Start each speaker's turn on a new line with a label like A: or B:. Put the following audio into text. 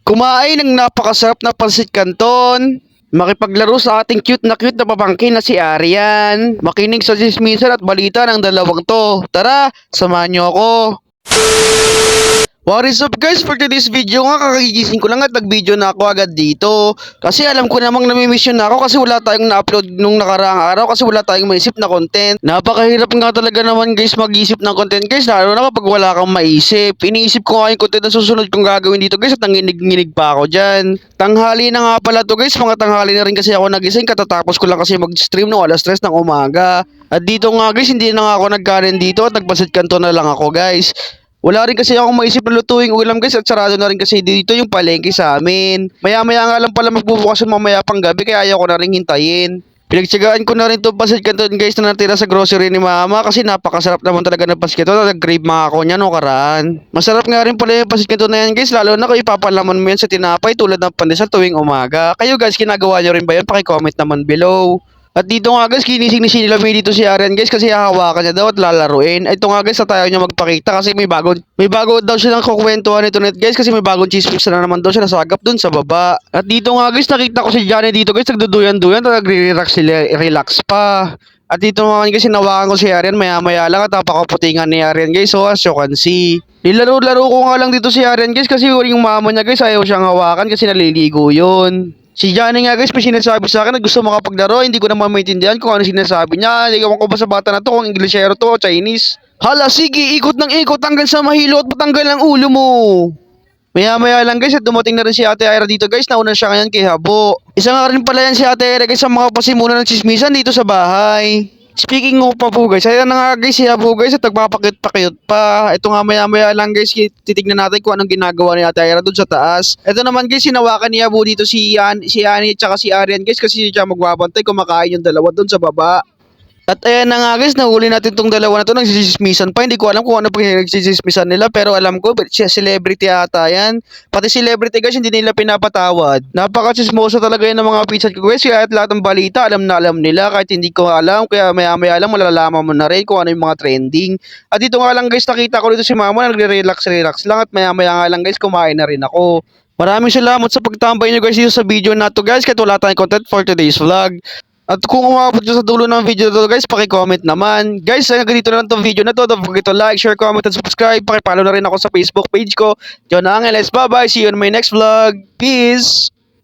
A: Kumain ng napakasarap na pansit canton. Makipaglaro sa ating cute na pamangkin na si Arian. Makinig sa sismisan at balita ng dalawang to. Tara, samahan niyo ako. What is up guys, for today's video nga kakagising ko lang at nag-video na ako agad dito. Kasi alam ko namang nami-mission na ako kasi wala tayong na-upload nung nakaraang araw kasi wala tayong maisip na content. Napakahirap nga talaga naman guys mag-isip ng content guys, lalo na kapag wala kang maisip. Iniisip ko nga yung content na susunod kong gagawin dito guys at nanginig-nginig pa ako dyan. Tanghali na nga pala to guys, mga tanghali na rin kasi ako nagising katatapos ko lang kasi mag-stream no alas 3 ng umaga. At dito nga guys, hindi na nga ako nagkanin dito at nagpasit kanto na lang ako guys. Wala rin kasi akong maisip na lutuing ulam guys at sarado na rin kasi dito yung palengke sa amin. Maya-maya nga lang pala magbubukas yung mamaya pang gabi kaya ayaw ko na rin hintayin. Pinagtsagaan ko na rin itong pasit canton guys na natira sa grocery ni mama kasi napakasarap naman talaga ng pasit canton. Nag-crave mga ako niya no karaan. Masarap nga rin pala yung pasit canton na yan guys, lalo na kung ipapalaman mo yan sa tinapay tulad ng pandesal tuwing umaga. Kayo guys, ginagawa nyo rin ba yan? Paki-comment naman below. At dito nga guys, kinising ni Sinilami dito si Arian guys kasi hahawakan niya daw at lalaruin. Ito nga guys, tayo niya magpakita kasi may bago daw siya ng kukwentuhan nito net guys kasi may bagong chismis na naman daw siya nasagap dun sa baba. At dito nga guys, nakita ko si Johnny dito guys, nagduduyan-duyan at nagre-relax pa. At dito nga guys, hinawakan ko si Arian maya-maya lang at napakaputingan ni Arian guys, so as you can see. Nilaro-laro ko nga lang dito si Arian guys kasi yung mama niya guys ayaw siyang hawakan kasi naliligo yun. Si Johnny nga guys, may sinasabi sa akin na gusto makapaglaro, hindi ko naman maintindihan kung ano sinasabi niya. Hindi ko ba sa bata na to kung Inglesero to o Chinese. Hala, sige, ikot ng ikot hanggang sa mahilo at matanggal ang ulo mo. Maya-maya lang guys at dumating na rin si Ate Ira dito guys, nauna siya ngayon kay Habo. Isa nga rin pala yan si Ate Ira guys sa mga pasimulan ng chismisan dito sa bahay. Speaking of pa po guys, ayan na nga guys si Habo guys at nagpapakit-pakit pa. Ito nga maya-maya lang guys, titignan natin kung anong ginagawa ni Ate Ira doon sa taas. Ito naman guys, sinawakan ni Habo dito si Annie at saka si Arian guys kasi siya magbabantay kumakain yung dalawa doon sa baba. At ayan na nga guys, nahuli natin tong dalawa na to, nagsisismisan pa. Hindi ko alam kung ano pa nagsisismisan nila pero alam ko, siya celebrity ata yan. Pati celebrity guys, hindi nila pinapatawad. Napaka-chismoso talaga yan ng mga pizza ko guys, kaya at lahat ng balita, alam na alam nila kahit hindi ko alam. Kaya maya-maya lang malalaman mo na rin kung ano yung mga trending. At dito nga lang guys, nakita ko dito si mama, nagre-relax lang at maya-maya nga lang guys, kumain na rin ako. Maraming salamat sa pagtambay nyo guys dito sa video na to guys, kahit wala tayong content for today's vlog. At kung umabot nyo sa dulo ng video na to guys, paki-comment naman. Guys, hanggang dito na lang tong video na to. Don't forget to like, share, comment, and subscribe. Paki-follow na rin ako sa Facebook page ko. John Angeles, bye bye. See you on my next vlog. Peace!